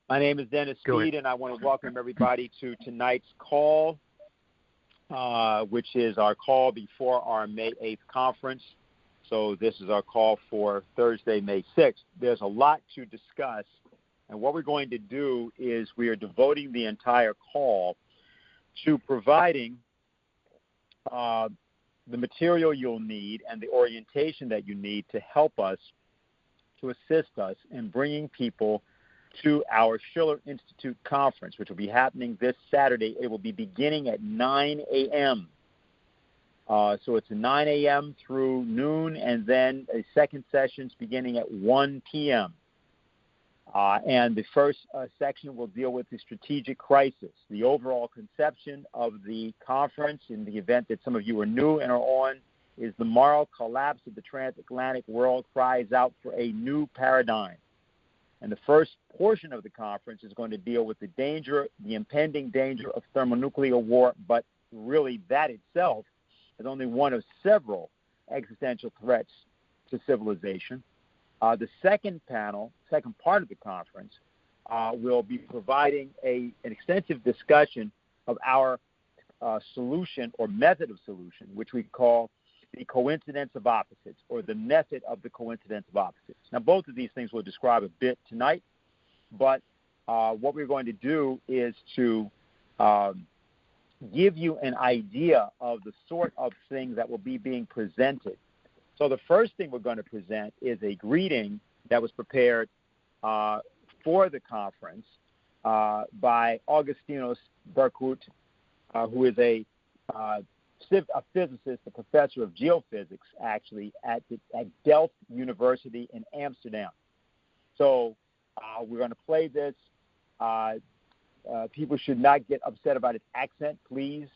My name is Dennis Speed, and I want to welcome everybody to tonight's call, which is our call before our May 8th conference. So this is our call for Thursday, May 6th. There's a lot to discuss, and what we're going to do is we are devoting the entire call to providing the material you'll need and the orientation that you need to help us, to assist us in bringing people to our Schiller Institute conference, which will be happening this Saturday. It will be beginning at 9 a.m. So it's 9 a.m. through noon, and then a second session beginning at 1 p.m. And the first section will deal with the strategic crisis, the overall conception of the conference. In the event that some of you are new and are on, is the moral collapse of the transatlantic world cries out for a new paradigm. And the first portion of the conference is going to deal with the danger, the impending danger of thermonuclear war, but really that itself is only one of several existential threats to civilization. The second part of the conference will be providing an extensive discussion of our solution or method of solution, which we call the coincidence of opposites, or the method of the coincidence of opposites. Now, both of these things we'll describe a bit tonight, but what we're going to do is to give you an idea of the sort of things that will be being presented. So the first thing we're going to present is a greeting that was prepared for the conference by Augustinos Berkut, who is a physicist, a professor of geophysics, actually, at Delft University in Amsterdam. So we're going to play this. People should not get upset about his accent, please.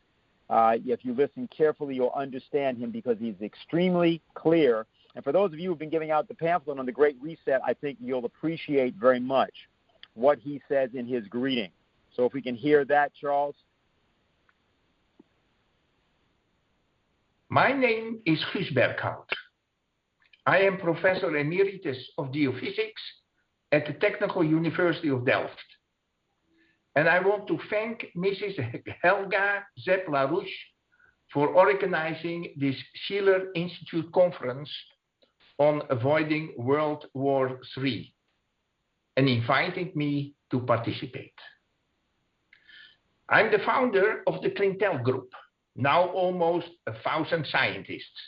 If you listen carefully, you'll understand him because he's extremely clear. And for those of you who have been giving out the pamphlet on the Great Reset, I think you'll appreciate very much what he says in his greeting. So if we can hear that, Charles. My name is Guus Berghout. I am Professor Emeritus of Geophysics at the Technical University of Delft. And I want to thank Mrs. Helga Zepp-LaRouche for organizing this Schiller Institute conference on avoiding World War III and inviting me to participate. I'm the founder of the Clintel Group, now almost 1,000 scientists,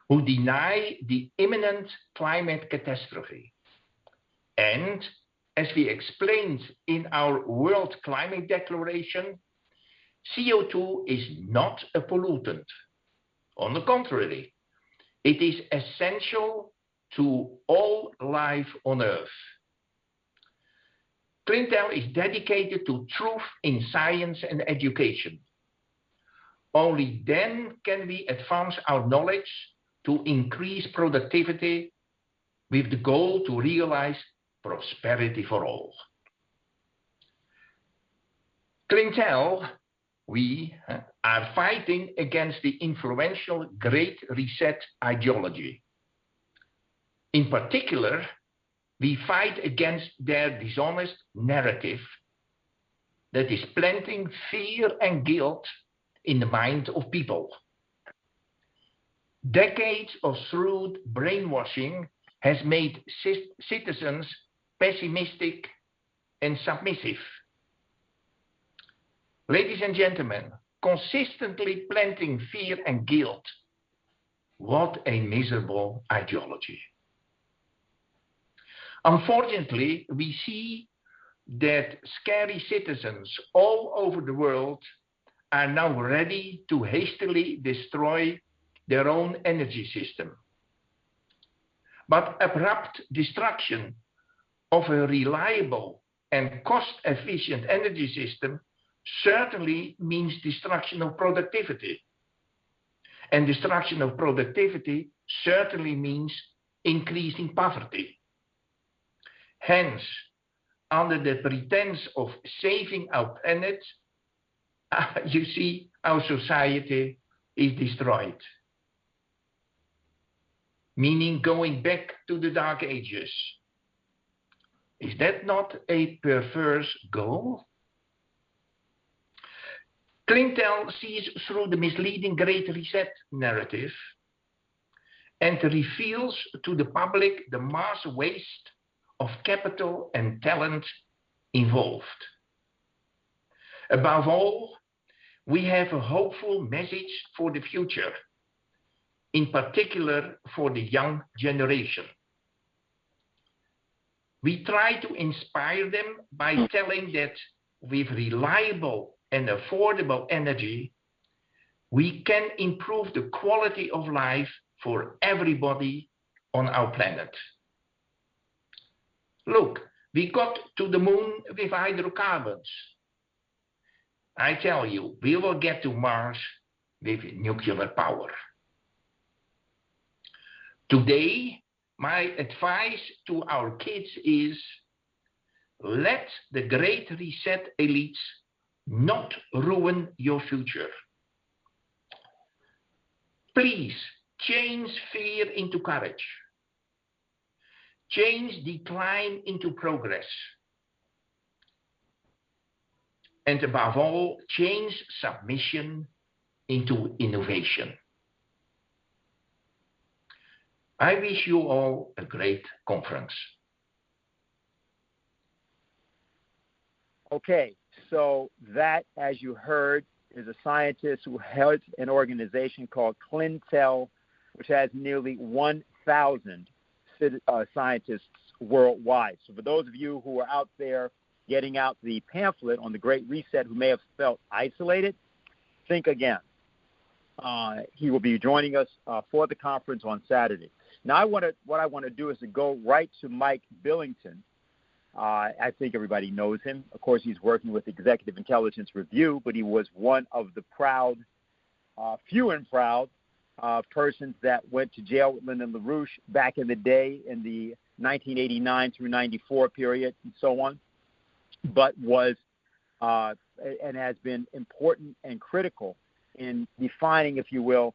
who deny the imminent climate catastrophe. And as we explained in our World Climate Declaration, CO2 is not a pollutant. On the contrary, it is essential to all life on Earth. Clintel is dedicated to truth in science and education. Only then can we advance our knowledge to increase productivity with the goal to realize prosperity for all. Clintel, we are fighting against the influential Great Reset ideology. In particular, we fight against their dishonest narrative that is planting fear and guilt in the mind of people. Decades of shrewd brainwashing has made citizens pessimistic and submissive. Ladies and gentlemen, consistently planting fear and guilt, what a miserable ideology. Unfortunately, we see that scary citizens all over the world are now ready to hastily destroy their own energy system. But abrupt destruction of a reliable and cost-efficient energy system certainly means destruction of productivity. And destruction of productivity certainly means increasing poverty. Hence, under the pretense of saving our planet, you see, our society is destroyed. Meaning going back to the Dark Ages. Is that not a perverse goal? Clintel sees through the misleading Great Reset narrative and reveals to the public the mass waste of capital and talent involved. Above all, we have a hopeful message for the future, in particular for the young generation. We try to inspire them by telling that with reliable and affordable energy, we can improve the quality of life for everybody on our planet. Look, we got to the moon with hydrocarbons. I tell you, we will get to Mars with nuclear power. Today, my advice to our kids is, let the Great Reset elites not ruin your future. Please change fear into courage. Change decline into progress. And above all, change submission into innovation. I wish you all a great conference. Okay, so that, as you heard, is a scientist who heads an organization called Clintel, which has nearly 1,000 scientists worldwide. So for those of you who are out there getting out the pamphlet on the Great Reset who may have felt isolated, think again. He will be joining us for the conference on Saturday. Now, what I want to do is to go right to Mike Billington. I think everybody knows him. Of course, he's working with Executive Intelligence Review, but he was one of the proud, few and proud persons that went to jail with Lyndon LaRouche back in the day in the 1989 through 94 period and so on, but was and has been important and critical in defining, if you will,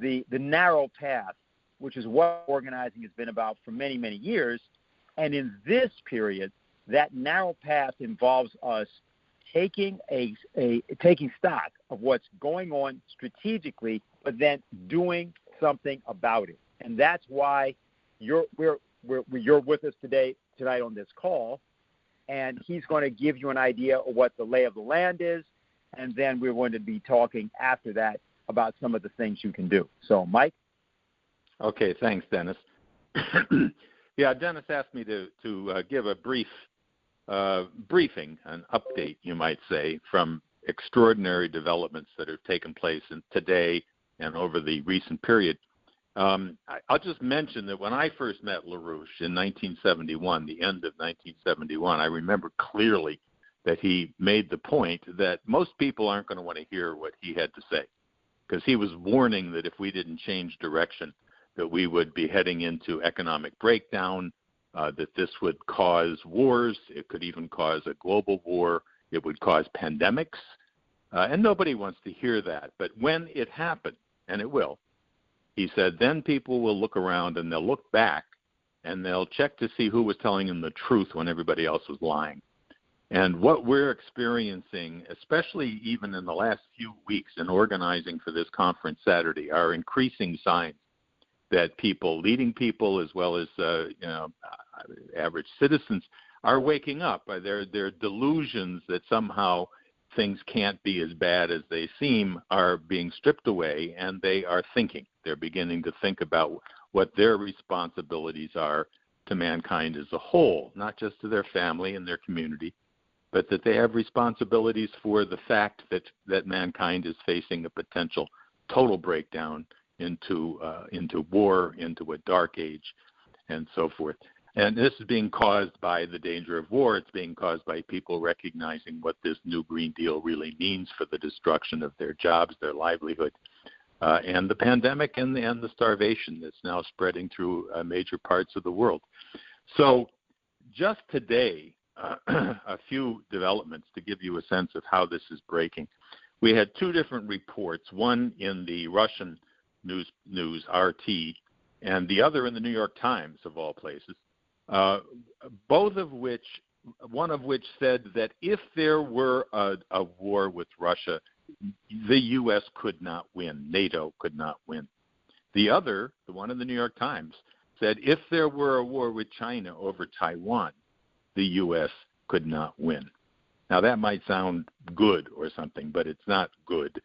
the narrow path, which is what organizing has been about for many, many years. And in this period, that narrow path involves us taking taking stock of what's going on strategically, but then doing something about it. And that's why you're with us tonight on this call. And he's going to give you an idea of what the lay of the land is, and then we're going to be talking after that about some of the things you can do. So, Mike? Okay, thanks, Dennis. Yeah, Dennis asked me to give a brief briefing, an update, you might say, from extraordinary developments that have taken place today and over the recent period. I'll just mention that when I first met LaRouche in 1971, the end of 1971, I remember clearly that he made the point that most people aren't going to want to hear what he had to say, because he was warning that if we didn't change direction, that we would be heading into economic breakdown, that this would cause wars. It could even cause a global war. It would cause pandemics. And nobody wants to hear that. But when it happened, and it will, he said, then people will look around and they'll look back and they'll check to see who was telling them the truth when everybody else was lying. And what we're experiencing, especially even in the last few weeks in organizing for this conference Saturday, are increasing signs that people, leading people as well as average citizens, are waking up. Their delusions that somehow things can't be as bad as they seem are being stripped away, and they are thinking. They're beginning to think about what their responsibilities are to mankind as a whole, not just to their family and their community, but that they have responsibilities for the fact that mankind is facing a potential total breakdown into war, into a dark age, and so forth. And this is being caused by the danger of war. It's being caused by people recognizing what this new Green Deal really means for the destruction of their jobs, their livelihood, and the pandemic and the starvation that's now spreading through major parts of the world. So just today, a few developments to give you a sense of how this is breaking. We had two different reports, one in the Russian news RT, and the other in the New York Times, of all places, both of which, one of which said that if there were a war with Russia, the U.S. could not win. NATO could not win. The other, the one in the New York Times, said if there were a war with China over Taiwan, the U.S. could not win. Now, that might sound good or something, but it's not good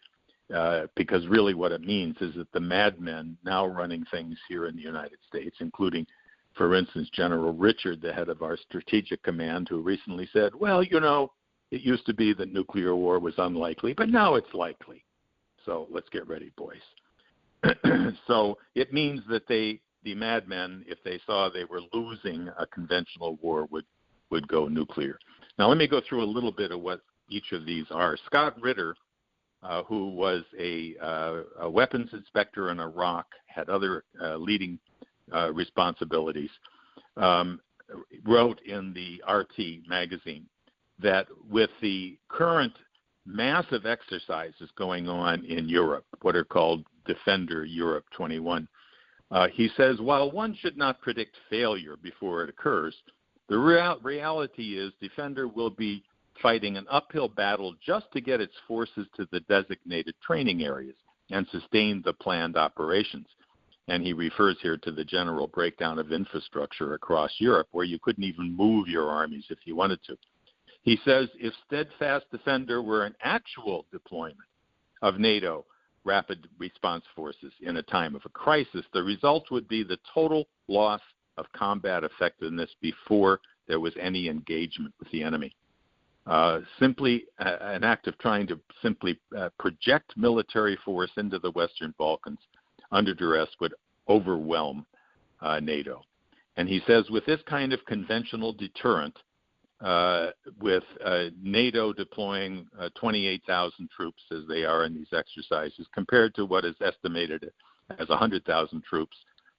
because really what it means is that the madmen now running things here in the United States, including, for instance, General Richard, the head of our strategic command, who recently said, well, you know, it used to be that nuclear war was unlikely, but now it's likely. So let's get ready, boys. So it means that the madmen, if they saw they were losing a conventional war, would go nuclear. Now, let me go through a little bit of what each of these are. Scott Ritter, who was a weapons inspector in Iraq, had other leading responsibilities, wrote in the RT magazine that with the current massive exercises going on in Europe, what are called Defender Europe 21, he says, while one should not predict failure before it occurs, the reality is Defender will be fighting an uphill battle just to get its forces to the designated training areas and sustain the planned operations. And he refers here to the general breakdown of infrastructure across Europe, where you couldn't even move your armies if you wanted to. He says if Steadfast Defender were an actual deployment of NATO rapid response forces in a time of a crisis, the result would be the total loss of combat effectiveness before there was any engagement with the enemy. Simply an act of trying to simply project military force into the Western Balkans under duress would overwhelm NATO. And he says with this kind of conventional deterrent, with NATO deploying 28,000 troops as they are in these exercises, compared to what is estimated as 100,000 troops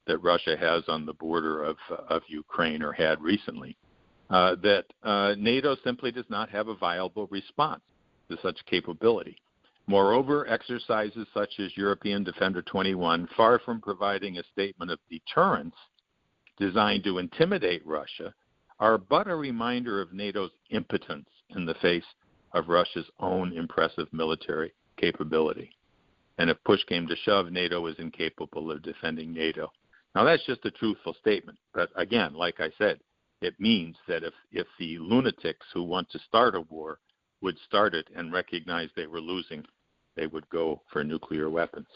that Russia has on the border of Ukraine or had recently, that NATO simply does not have a viable response to such capability. Moreover, exercises such as European Defender 21, far from providing a statement of deterrence designed to intimidate Russia, are but a reminder of NATO's impotence in the face of Russia's own impressive military capability. And if push came to shove, NATO is incapable of defending NATO. Now, that's just a truthful statement. But again, like I said, it means that if the lunatics who want to start a war would start it and recognize they were losing, they would go for nuclear weapons.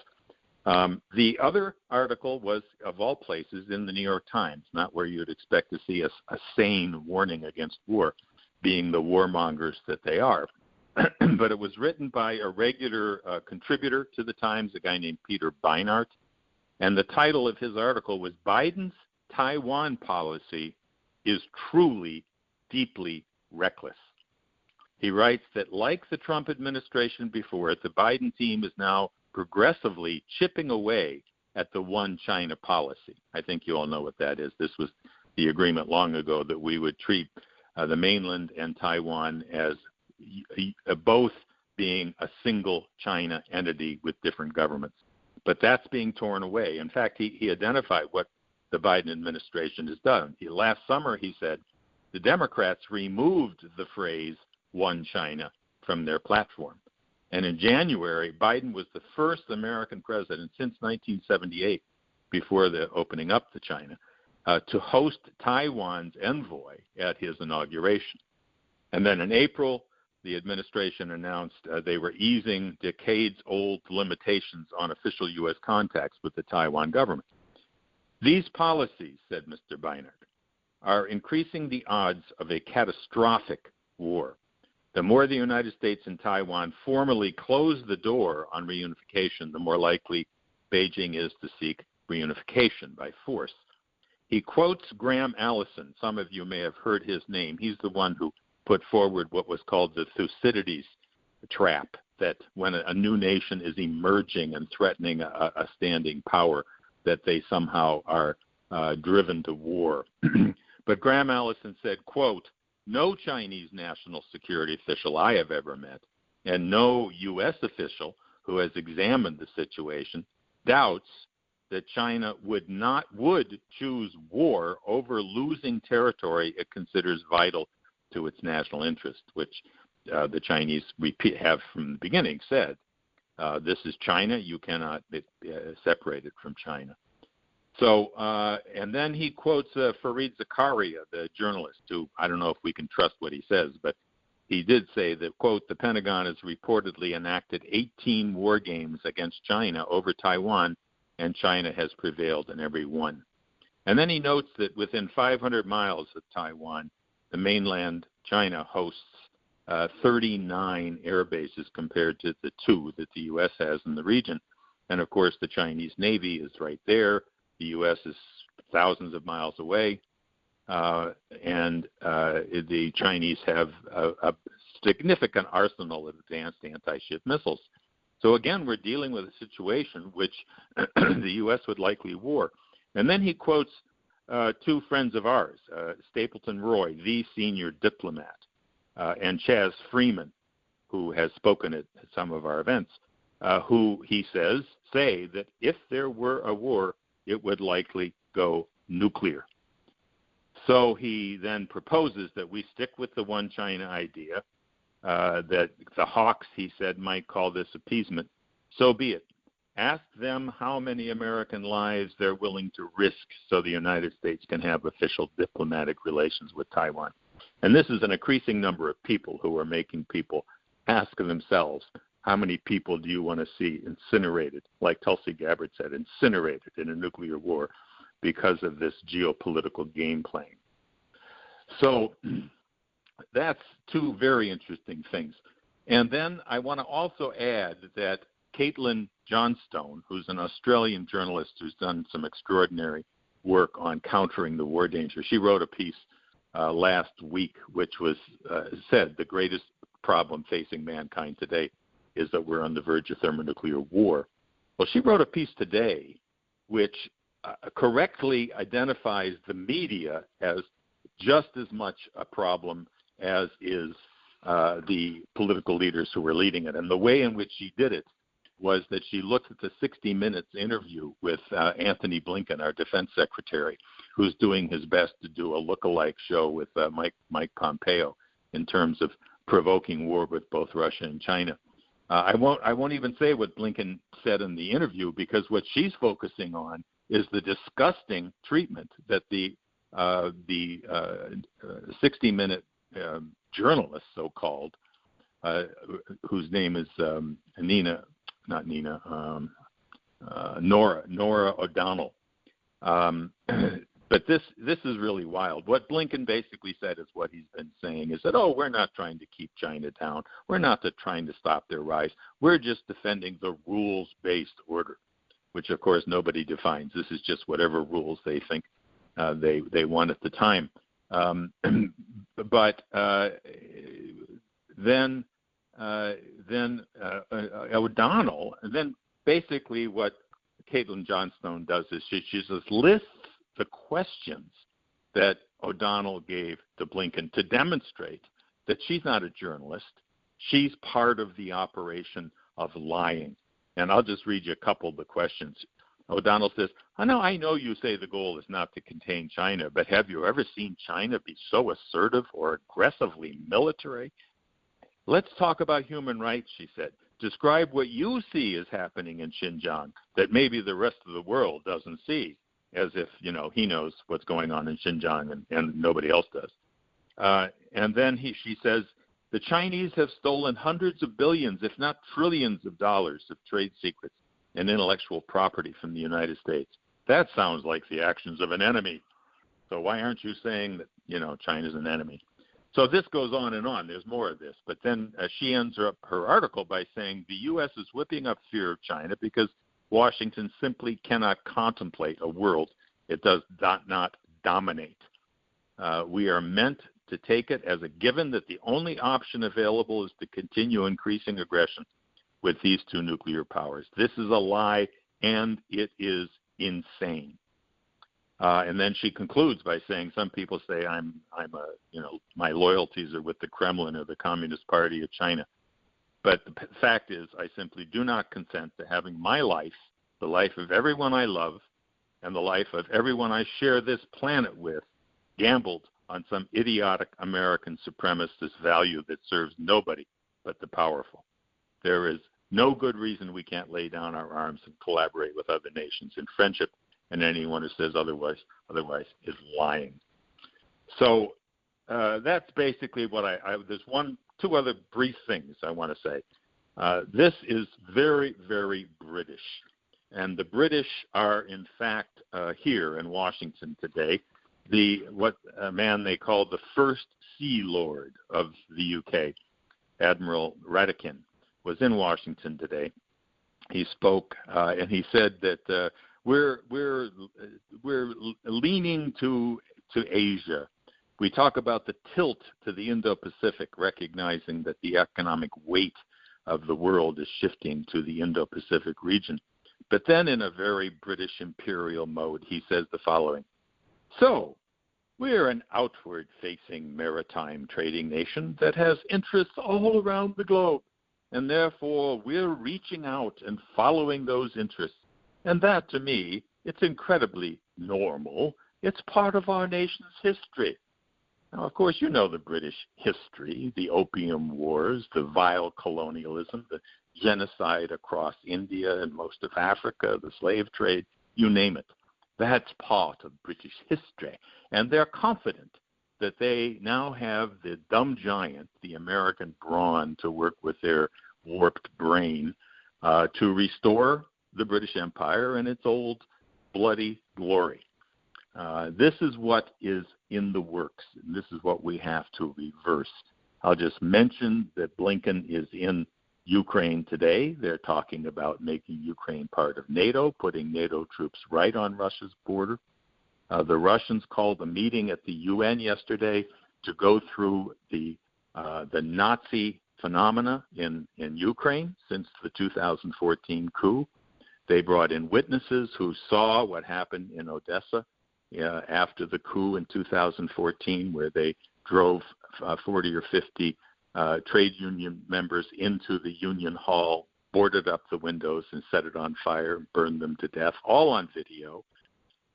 The other article was, of all places, in the New York Times, not where you'd expect to see a sane warning against war, being the warmongers that they are. But it was written by a regular contributor to the Times, a guy named Peter Beinart, and the title of his article was Biden's Taiwan Policy is Truly Deeply Reckless. He writes that like the Trump administration before it, the Biden team is now progressively chipping away at the one China policy. I think you all know what that is. This was the agreement long ago that we would treat the mainland and Taiwan as both being a single China entity with different governments. But that's being torn away. In fact, he identified what the Biden administration has done. Last summer, he said, the Democrats removed the phrase one China from their platform. And in January, Biden was the first American president since 1978, before the opening up to China, to host Taiwan's envoy at his inauguration. And then in April, the administration announced they were easing decades-old limitations on official U.S. contacts with the Taiwan government. These policies, said Mr. Beinart, are increasing the odds of a catastrophic war. The more the United States and Taiwan formally close the door on reunification, the more likely Beijing is to seek reunification by force. He quotes Graham Allison. Some of you may have heard his name. He's the one who put forward what was called the Thucydides trap, that when a new nation is emerging and threatening a standing power, that they somehow are driven to war. But Graham Allison said, quote, no Chinese national security official I have ever met, and no U.S. official who has examined the situation, doubts that China would choose war over losing territory it considers vital to its national interest, which the Chinese have from the beginning said, this is China, you cannot separate it from China. So, and then he quotes Fareed Zakaria, the journalist, who I don't know if we can trust what he says, but he did say that, quote, the Pentagon has reportedly enacted 18 war games against China over Taiwan, and China has prevailed in every one. And then he notes that within 500 miles of Taiwan, the mainland China hosts 39 air bases compared to the 2 that the U.S. has in the region. And, of course, the Chinese Navy is right there. The U.S. is thousands of miles away. And the Chinese have a significant arsenal of advanced anti-ship missiles. So, again, we're dealing with a situation which the U.S. would likely war. And then he quotes 2 friends of ours, Stapleton Roy, the senior diplomat, and Chaz Freeman, who has spoken at some of our events, who he says say that if there were a war, it would likely go nuclear. So he then proposes that we stick with the one China idea, that the hawks, he said, might call this appeasement. So be it. Ask them how many American lives they're willing to risk so the United States can have official diplomatic relations with Taiwan. And this is an increasing number of people who are making people ask themselves, how many people do you want to see incinerated, like Tulsi Gabbard said, incinerated in a nuclear war because of this geopolitical game playing. So that's 2 very interesting things. And then I want to also add that Caitlin Johnstone, who's an Australian journalist who's done some extraordinary work on countering the war danger, she wrote a piece last week which was said the greatest problem facing mankind today is that we're on the verge of thermonuclear war. Well, she wrote a piece today which correctly identifies the media as just as much a problem as is the political leaders who were leading it. And the way in which she did it was that she looked at the 60 Minutes interview with Anthony Blinken, our defense secretary, who's doing his best to do a look-alike show with Mike Pompeo in terms of provoking war with both Russia and China. I won't even say what Blinken said in the interview, because what she's focusing on is the disgusting treatment that the 60-minute journalist, so-called, whose name is Nora O'Donnell. But this is really wild. What Blinken basically said is what he's been saying is that, we're not trying to keep China down. We're not trying to stop their rise. We're just defending the rules-based order, which, of course, nobody defines. This is just whatever rules they think they want at the time. But then O'Donnell, and then basically what Caitlin Johnstone does is she just lists the questions that O'Donnell gave to Blinken to demonstrate that she's not a journalist. She's part of the operation of lying. And I'll just read you a couple of the questions. O'Donnell says, I know you say the goal is not to contain China, but have you ever seen China be so assertive or aggressively military? Let's talk about human rights, she said. Describe what you see is happening in Xinjiang that maybe the rest of the world doesn't see, as if, he knows what's going on in Xinjiang and nobody else does. And then she says, the Chinese have stolen hundreds of billions, if not trillions of dollars of trade secrets and intellectual property from the United States. That sounds like the actions of an enemy. So why aren't you saying that, China's an enemy? So this goes on and on. There's more of this. But then she ends up her article by saying the U.S. is whipping up fear of China because Washington simply cannot contemplate a world it does not dominate. We are meant to take it as a given that the only option available is to continue increasing aggression with these 2 nuclear powers. This is a lie, and it is insane. And then she concludes by saying, some people say my loyalties are with the Kremlin or the Communist Party of China. But the fact is, I simply do not consent to having my life, the life of everyone I love and the life of everyone I share this planet with, gambled on some idiotic American supremacist value that serves nobody but the powerful. There is no good reason we can't lay down our arms and collaborate with other nations in friendship, and anyone who says otherwise is lying. So that's basically what there's two other brief things I want to say. This is very, very British, and the British are in fact here in Washington today. What a man they call the First Sea Lord of the UK, Admiral Ratikin, was in Washington today. He spoke and he said that we're leaning to Asia. We talk about the tilt to the Indo-Pacific, recognizing that the economic weight of the world is shifting to the Indo-Pacific region. But then in a very British imperial mode, he says the following. So, we're an outward-facing maritime trading nation that has interests all around the globe, and therefore we're reaching out and following those interests. And that, to me, it's incredibly normal. It's part of our nation's history. Now, of course, you know the British history, the Opium Wars, the vile colonialism, the genocide across India and most of Africa, the slave trade, you name it. That's part of British history. And they're confident that they now have the dumb giant, the American brawn, to work with their warped brain to restore the British Empire and its old bloody glory. This is what is in the works. And this is what we have to reverse. I'll just mention that Blinken is in Ukraine today. They're talking about making Ukraine part of NATO, putting NATO troops right on Russia's border. The Russians called a meeting at the UN yesterday to go through the Nazi phenomena in Ukraine since the 2014 coup. They brought in witnesses who saw what happened in Odessa after the coup in 2014, where they drove 40 or 50 trade union members into the union hall, boarded up the windows and set it on fire, burned them to death, all on video,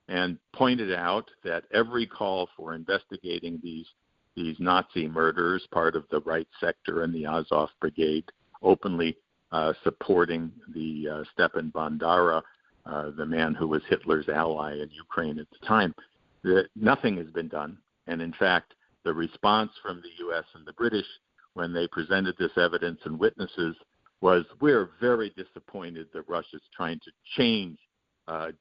and pointed out that every call for investigating these Nazi murders, part of the right sector and the Azov Brigade, openly supporting the Stepan Bandera, the man who was Hitler's ally in Ukraine at the time, that nothing has been done. And in fact, the response from the U.S. and the British when they presented this evidence and witnesses was, we're very disappointed that Russia's trying to change,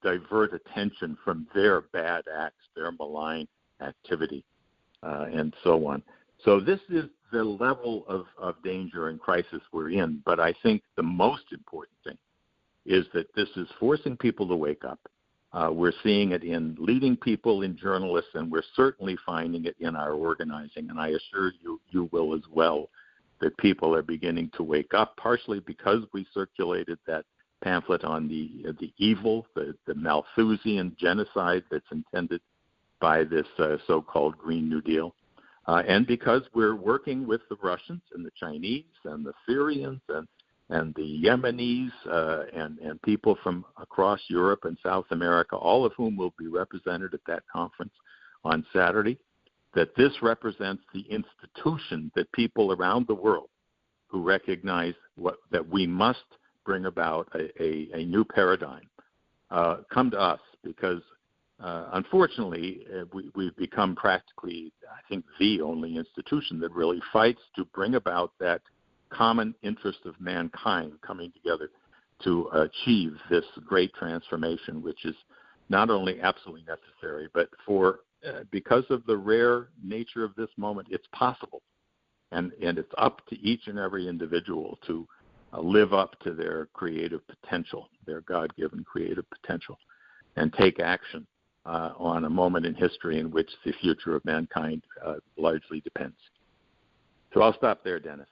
divert attention from their bad acts, their malign activity, and so on. So this is the level of danger and crisis we're in. But I think the most important thing is that this is forcing people to wake up. We're seeing it in leading people, in journalists, and we're certainly finding it in our organizing. And I assure you, you will as well, that people are beginning to wake up, partially because we circulated that pamphlet on the evil, the Malthusian genocide that's intended by this so-called Green New Deal, and because we're working with the Russians and the Chinese and the Syrians and the Yemenis and people from across Europe and South America, all of whom will be represented at that conference on Saturday, that this represents the institution that people around the world who recognize that we must bring about a new paradigm come to us, because unfortunately we've become practically, I think, the only institution that really fights to bring about that common interest of mankind coming together to achieve this great transformation, which is not only absolutely necessary, but because of the rare nature of this moment, it's possible. And it's up to each and every individual to live up to their creative potential, their God-given creative potential, and take action on a moment in history in which the future of mankind largely depends. So I'll stop there, Dennis.